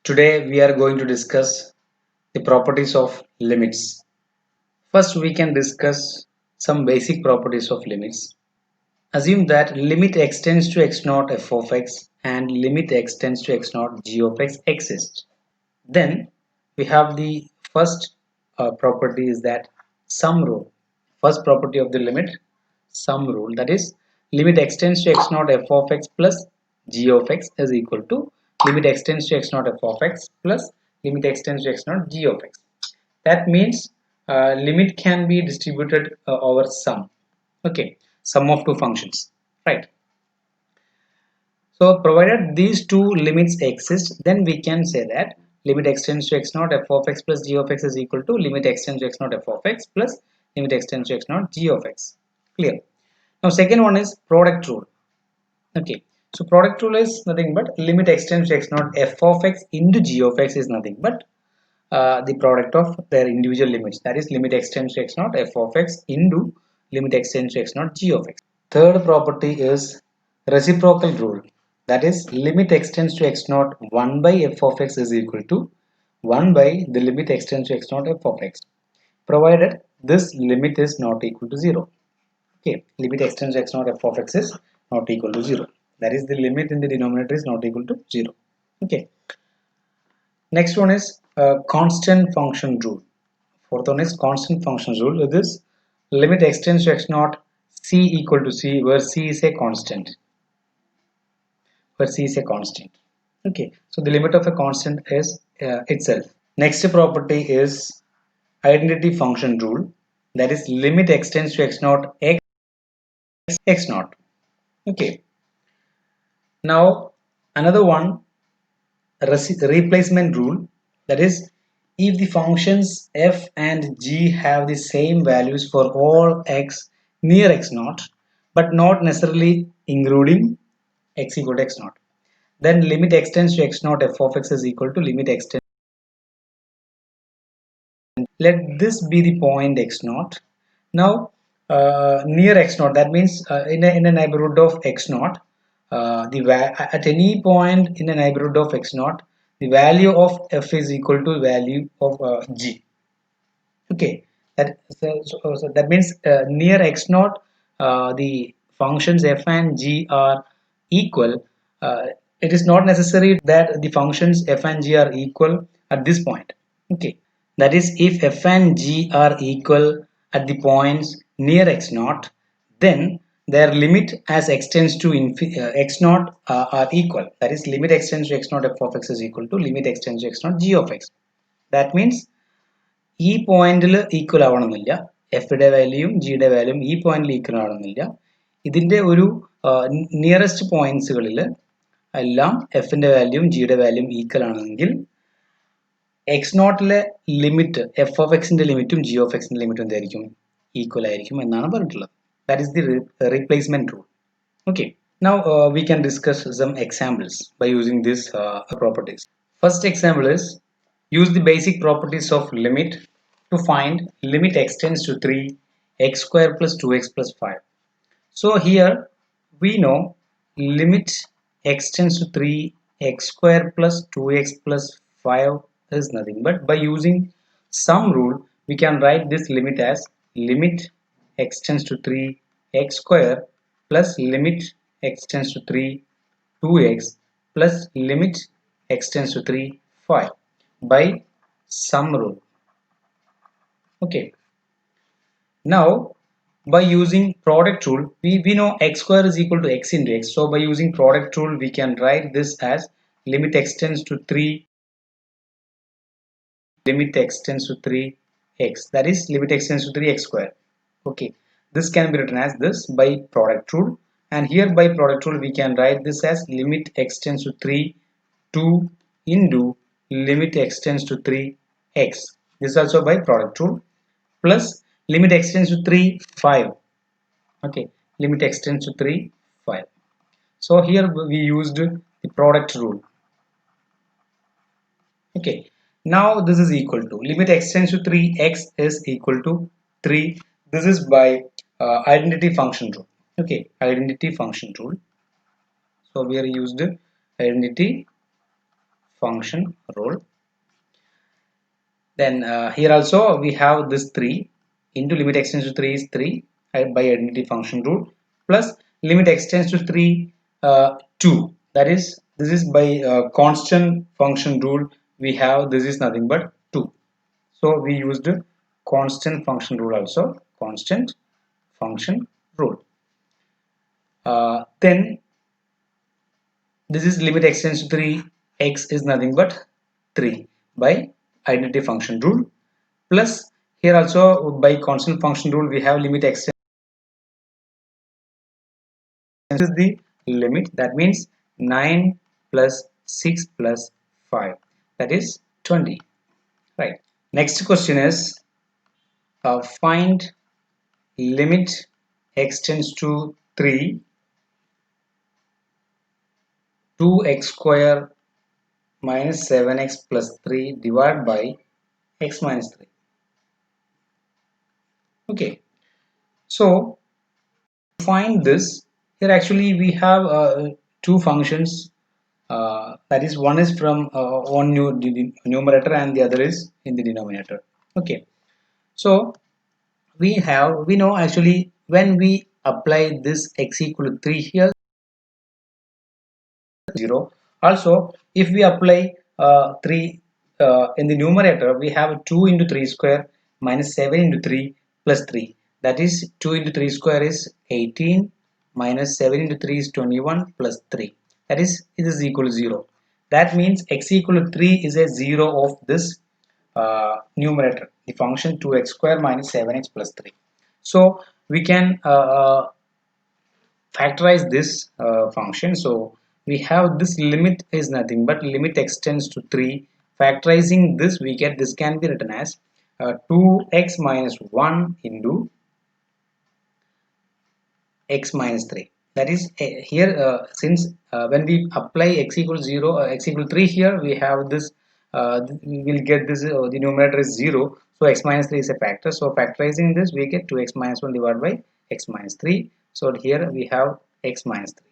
Today we are going to discuss the properties of limits. First we can discuss some basic properties of limits. Assume that limit x tends to x naught f of x and limit x tends to x naught g of x exist. Then we have the first property is that sum rule. First property of the limit, sum rule, that is limit x tends to x naught f of x plus g of x is equal to limit x tends to x naught f of x plus limit x tends to x naught g of x. That means limit can be distributed over sum. Okay, sum of two functions, right? So provided these two limits exist, then we can say that limit x tends to x naught f of x plus g of x is equal to limit x tends to x naught f of x plus limit x tends to x naught g of x. Clear? Now second one is product rule. Okay, so product rule is nothing but limit x tends to x naught f of x into g of x is nothing but the product of their individual limits, that is limit x tends to x naught f of x into limit x tends to x naught g of x. Third property is reciprocal rule, that is limit x tends to x naught 1 by f of x is equal to 1 by the limit x tends to x naught f of x, provided this limit is not equal to 0. Okay, limit x tends to x naught f of x is not equal to 0, that is the limit in the denominator is not equal to 0. Okay, next one is constant function rule. Fourth one is constant function rule. It is limit x tends to x naught c equal to c, where c is a constant. Okay, so the limit of a constant is itself. Next property is identity function rule. That is limit x tends to x naught x naught. Okay. Now another one, replacement rule, that is if the functions f and g have the same values for all x near x naught but not necessarily including x equal to x naught, then limit x tends to x naught f of x is equal to limit x tends, let this be the point x naught. Now near x naught, that means in a neighborhood of x naught, at any point in a neighborhood of x naught, the value of f is equal to value of g. Okay, so that means near x naught, the functions f and g are equal. It is not necessary that the functions f and g are equal at this point. Okay, that is if f and g are equal at the points near x naught, then their limit as x tends to x naught are equal. That is limit x tends to x naught f of x is equal to limit x tends to x naught g of x. That means ഈ പോയിന്റിൽ equal ആവണമെന്നില്ല, എഫിയുടെ വാല്യൂയും ജിയുടെ വാല്യൂയും ഈ പോയിന്റിൽ equal ആവണമെന്നില്ല. ഇതിന്റെ ഒരു nearest പോയിന്റ്സുകളിൽ എല്ലാം എഫിന്റെ വാല്യൂയും ജിയുടെ വാല്യൂയും ഈക്വൽ ആണെങ്കിൽ എക്സ് നോട്ടിലെ ലിമിറ്റ് എഫ് ഓഫ് എക്സിന്റെ ലിമിറ്റും ജി ഓഫ് എക്സിന്റെ ലിമിറ്റും എന്തായിരിക്കും, ഈക്വൽ ആയിരിക്കും എന്നാണ് പറഞ്ഞിട്ടുള്ളത്. That is the replacement rule. Okay, now we can discuss some examples by using these properties. First example is use the basic properties of limit to find limit x tends to 3 x square plus 2x plus 5. So here we know limit x tends to 3 x square plus 2x plus 5 is nothing but by using sum rule we can write this limit as limit x tends to 3 x square plus limit x tends to 3 2x plus limit x tends to 3 5 by sum rule. Okay, now by using product rule we know x square is equal to x into x, so by using product rule we can write this as limit x tends to 3 limit x tends to 3 x, that is limit x tends to 3 x square. Okay, this can be written as this by product rule, and here by product rule we can write this as limit x tends to 3 2 into limit x tends to 3 x, this also by product rule, plus limit x tends to 3 5. Okay, limit x tends to 3 5. So here we used the product rule. Okay, now this is equal to limit x tends to 3 x is equal to 3. This is by identity function rule. Okay, identity function rule. So we are used identity function rule. Then here also we have this 3 into limit extends to 3 is 3 by identity function rule, plus limit extends to 3 2, that is this is by constant function rule. We have this is nothing but 2, so we used constant function rule also, constant function rule. Then this is limit extends to 3, x is nothing but 3 by identity function rule, plus here also by constant function rule we have limit extends is the limit, that means 9 plus 6 plus 5, that is 20, right? Next question is find limit extends to 3 2x square minus 7x plus 3 divided by x minus 3. Okay, so find this, here actually we have two functions, that is one is from one numerator and the other is in the denominator. Okay, so we know actually when we apply this x equal to 3 here, 0. Also if we apply 3 in the numerator, we have 2 into 3 square minus 7 into 3 plus 3, that is 2 into 3 square is 18 minus 7 into 3 is 21 plus 3, that is it is equal to 0. That means x equal to 3 is a 0 of this numerator, the function 2x square minus 7x plus 3. So we can factorize this function. So we have this limit is nothing but limit extends to 3. Factorizing this, we get this can be written as 2x minus 1 into x minus 3. That is here since when we apply x equals 0, x equal 3 here, we have this we will get this the numerator is 0, so x minus 3 is a factor. So factorizing this, we get 2x minus 1 divided by x minus 3. So here we have x minus 3.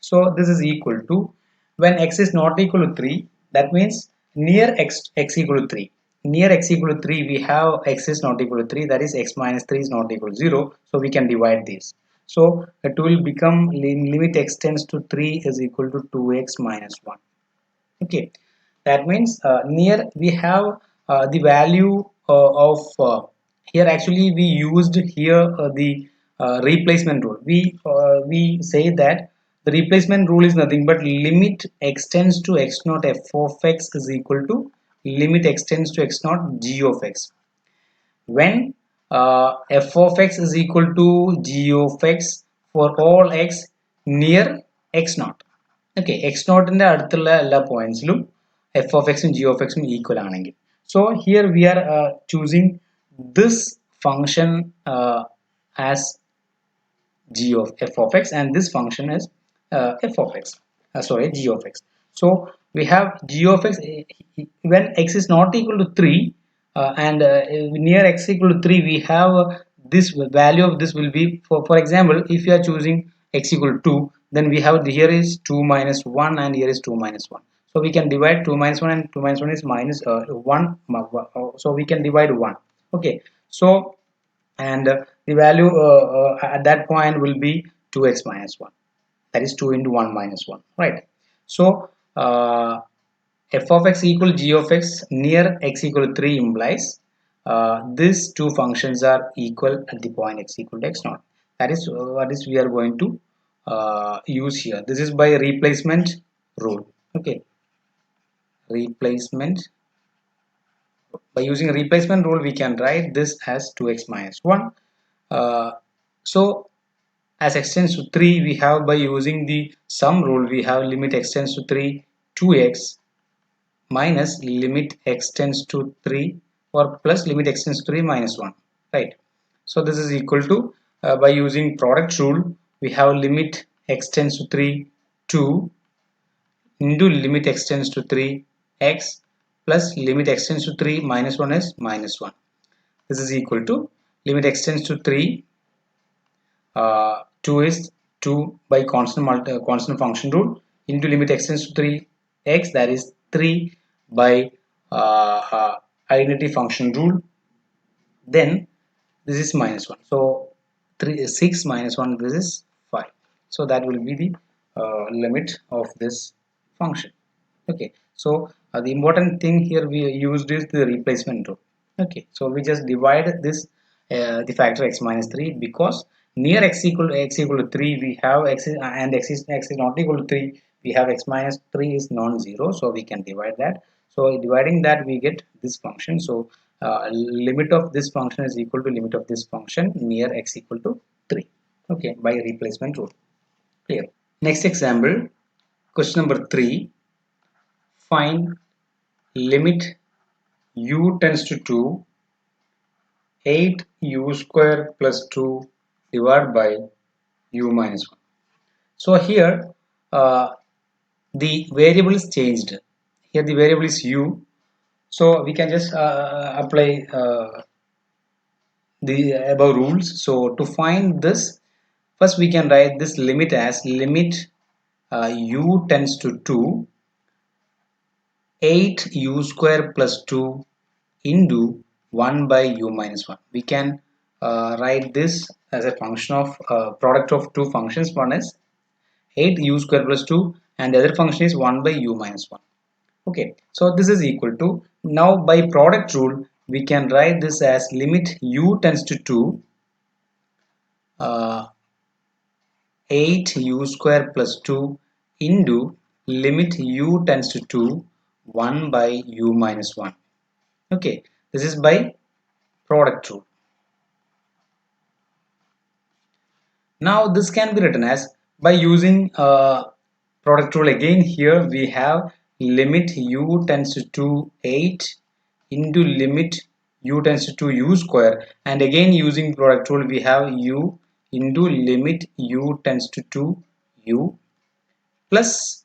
So this is equal to, when x is not equal to 3, that means near x equal to 3. Near x equal to 3, we have x is not equal to 3, that is x minus 3 is not equal to 0. So we can divide these. So it will become limit extends to 3 is equal to 2x minus 1. Okay, that means near we have the value of here actually we used here the replacement rule. We say that the replacement rule is nothing but limit extends to x naught f of x is equal to limit extends to x naught g of x, when f of x is equal to g of x for all x near x naught. Okay, x naught ന്റെ അടുത്തുള്ള എല്ലാ പോയിന്റ്സിലും f of x ഉം g of x ഉം equal ആണെങ്കിൽ, so here we are choosing this function as g of f of x, and this function is f of x, sorry, g of x. So we have g of x when x is not equal to 3 and near x equal to 3, we have this value of this will be, for example, if you are choosing x equal to 2, then we have here is 2 minus 1 and here is 2 minus 1. So we can divide 2 minus 1 and 2 minus 1 is minus 1, so we can divide 1. Okay, so and the value at that point will be 2x minus 1, that is 2 into 1 minus 1, right? So f of x equal g of x near x equal to 3 implies these two functions are equal at the point x equal to x naught. That is what is we are going to use here. This is by replacement rule. Okay, replacement, by using replacement rule we can write this as 2x minus 1. So as extends to 3, we have by using the sum rule, we have limit extends to 3 2x minus limit extends to 3 or plus limit extends to 3 minus 1, right? So this is equal to by using product rule, we have limit extends to 3 2 into limit extends to 3 x plus limit extends to 3 minus 1 is minus 1. This is equal to limit extends to 3 2 is 2 by constant function rule into limit extends to 3 x, that is 3 by identity function rule, then this is minus 1. So 3 6 minus 1, this is 5. So that will be the limit of this function. Okay, so the important thing here we used is the replacement rule. Okay, so we just divide this the factor x minus 3, because near x equal to 3 we have and x is not equal to 3, we have x minus 3 is non-zero, so we can divide that. So dividing that we get this function. So limit of this function is equal to limit of this function near x equal to 3. Okay, by replacement rule. Clear. Next example, question number 3. Find limit u tends to 2, 8 u square plus 2 divided by u minus 1. So here the variable is changed. Here the variable is u. So we can just apply the above rules. So to find this, first we can write this limit as limit u tends to 2, 8 u square plus 2 into 1 by u minus 1. We can write this as a function of product of two functions. One is 8 u square plus 2 and the other function is 1 by u minus 1. Okay, so this is equal to, now by product rule we can write this as limit u tends to 2, 8 u square plus 2 into limit u tends to 2, 1 by u minus 1. Okay, this is by product rule. Now this can be written as, by using product rule again, here we have limit u tends to 8 into limit u tends to u square, and again using product rule we have u into limit u tends to 2 u plus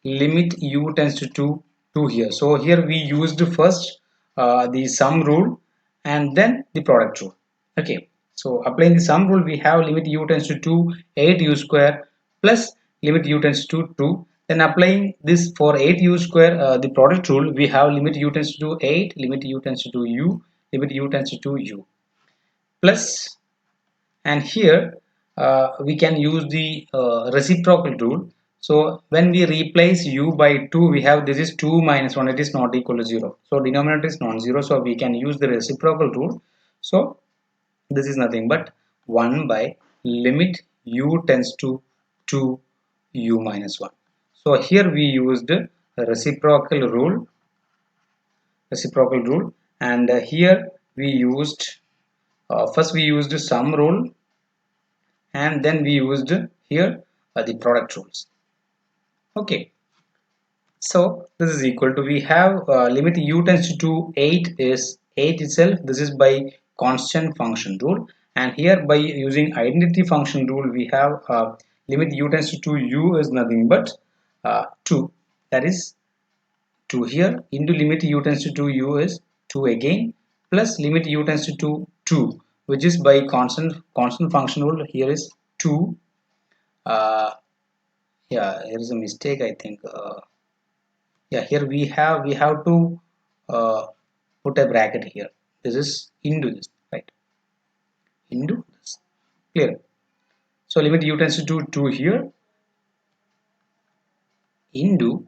limit u tends to 2 here. So here we used first the sum rule and then the product rule. Okay, so applying the sum rule we have limit u tends to 2, 8 u square plus limit u tends to 2. Then applying this for 8 u square, the product rule, we have limit u tends to 8, limit u tends to u, limit u tends to u plus, and here we can use the reciprocal rule. So when we replace u by 2, we have this is 2 minus 1, it is not equal to 0. So denominator is non-zero, so we can use the reciprocal rule. So this is nothing but 1 by limit u tends to 2 u minus 1. So here we used a reciprocal rule, and here we used first we used sum rule, and then we used here the product rules. Okay, so this is equal to, we have limit u tends to 8 is 8 itself, this is by constant function rule, and here by using identity function rule we have limit u tends to u is nothing but 2, that is 2 here, into limit u tends to u is 2 again, plus limit u tends to 2, which is by constant function rule, here is 2. Yeah, here is a mistake, I think. Yeah, here we have to put a bracket here. This is into this, right? Into this. Clear. So limit u tends to 2 here into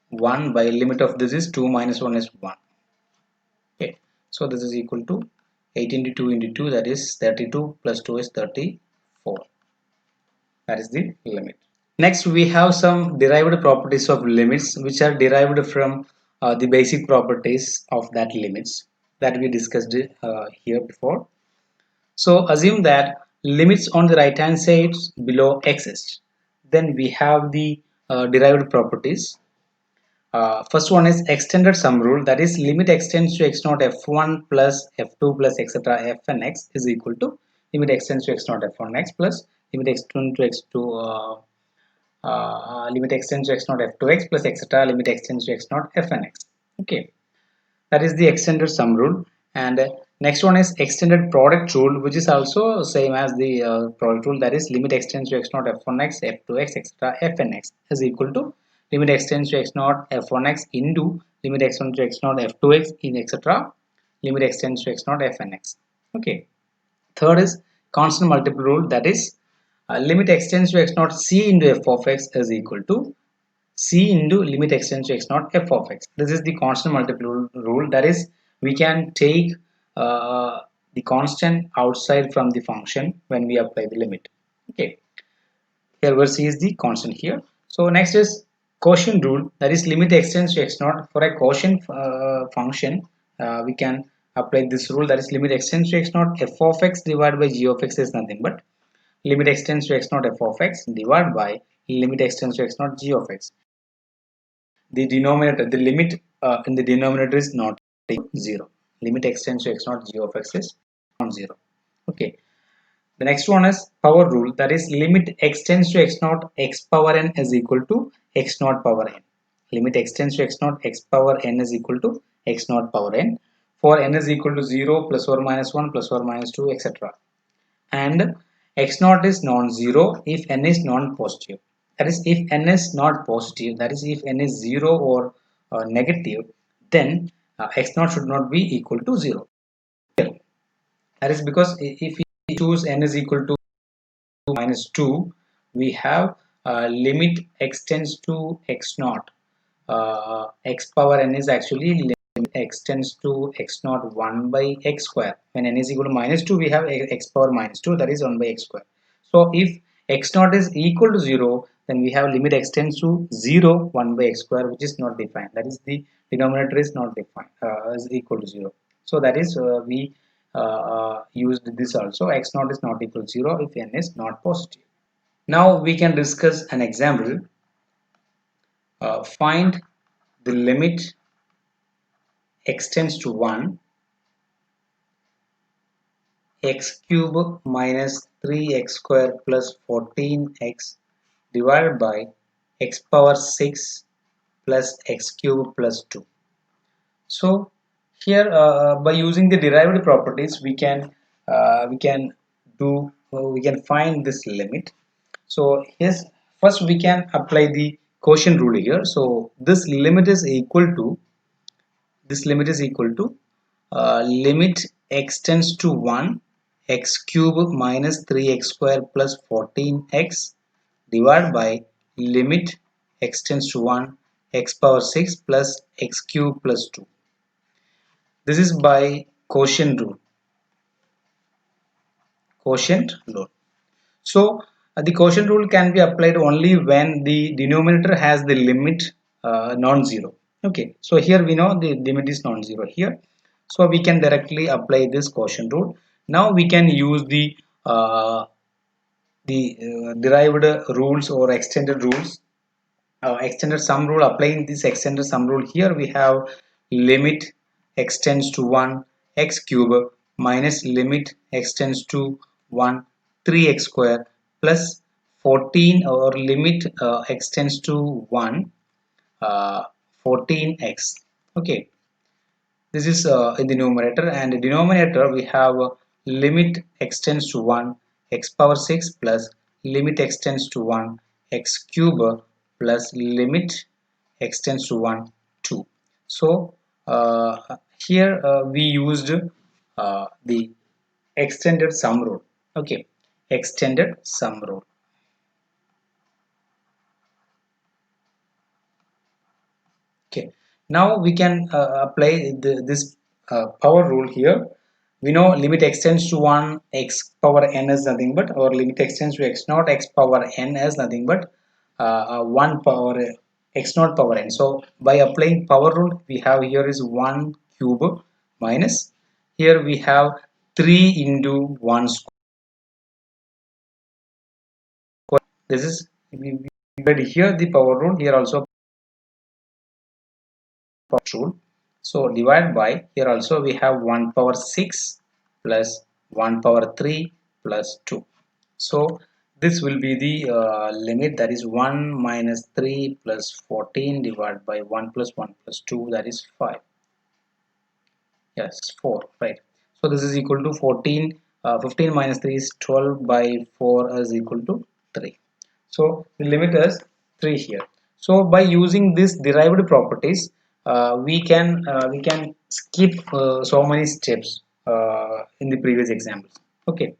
1 by limit of this is 2 minus 1 is 1. Okay. So this is equal to 8 into 2 into 2, that is 32, plus 2 is 34. That is the limit. Next we have some derived properties of limits, which are derived from the basic properties of that limits that we discussed here before. So assume that limits on the right hand side below exist. Then we have the derived properties. First one is extended sum rule, that is limit extends to x naught f1 plus f2 plus etc fn x is equal to limit extends to x naught f1 x plus limit extends to x2 limit extends to x naught f2x plus etc limit extends to x naught fn x. Okay, that is the extended sum rule. And next one is extended product rule, which is also same as the product rule, that is limit extends to x naught f1x f2x etc fn x is equal to limit x tends to x naught f1x into limit x tends to x naught f2x in etc. limit x tends to x naught fnx. Okay. Third is constant multiple rule, that is limit x tends to x naught c into f of x is equal to c into limit x tends to x naught f of x. This is the constant multiple rule, that is we can take the constant outside from the function when we apply the limit. Okay, here where c is the constant here. So next is quotient rule, that is limit x tends to x naught. For a quotient function we can apply this rule, that is limit x tends to x naught f of x divided by g of x is nothing but limit x tends to x naught f of x divided by limit x tends to x naught g of x. The denominator, the limit in the denominator is not 0. Limit x tends to x naught g of x is non zero. Okay. The next one is power rule, that is limit x tends to x naught x power n is equal to x naught power n. Limit x tends to x naught x power n is equal to x naught power n for n is equal to 0 plus or minus 1 plus or minus 2 etc. And x naught is non-zero if n is non-positive. That is, if n is not positive, that is if n is 0 or negative, then x naught should not be equal to 0. That is because if we choose n is equal to minus 2, we have limit x tends to x naught. X power n is actually limit x tends to x naught 1 by x square. When n is equal to minus 2, we have x power minus 2, that is 1 by x square. So if x naught is equal to 0, then we have limit x tends to 0 1 by x square, which is not defined. That is the denominator is not defined, is equal to 0. So that is we used this also. X naught is not equal to 0 if n is not positive. Now we can discuss an example. Find the limit x tends to 1, x cube minus 3x square plus 14x divided by x power 6 plus x cube plus 2. So here by using the derived properties we can find this limit. So here's first we can apply the quotient rule here. So this limit is equal to limit x tends to 1 x cube minus 3x square plus 14x divided by limit x tends to 1 x power 6 plus x cube plus 2. This is by quotient rule. Quotient rule. So the quotient rule can be applied only when the denominator has the limit non-zero. Okay, so here we know the limit is non-zero here, so we can directly apply this quotient rule. Now we can use the derived rules or extended rules. Extended sum rule. Applying this extended sum rule, here we have limit x tends to 1 x cube minus limit x tends to 1 3x square plus 14 or limit x tends to 1 14x. Okay, this is in the numerator, and the denominator we have limit x tends to 1 x power 6 plus limit x tends to 1 x cube plus limit x tends to 1 2. So here we used the extended sum rule. Okay, extended sum rule. Okay, now we can apply this power rule here. We know limit x tends to 1 x power n is nothing but, or limit x tends to x naught x power n is nothing but 1 power x naught power n. So by applying power rule, we have here is 1 cube minus, here we have 3 into 1 square. This is we read here the power rule, here also rule. So divide by, here also we have 1 power 6 plus 1 power 3 plus 2. So this will be the limit, that is 1 minus 3 plus 14 divided by 1 plus 1 plus 2, that is 5. Yes, 4, right. So this is equal to 14. 15 minus 3 is 12 by 4 is equal to 3. So the limit is 3 here. So by using these derived properties, we can skip so many steps in the previous examples. Okay.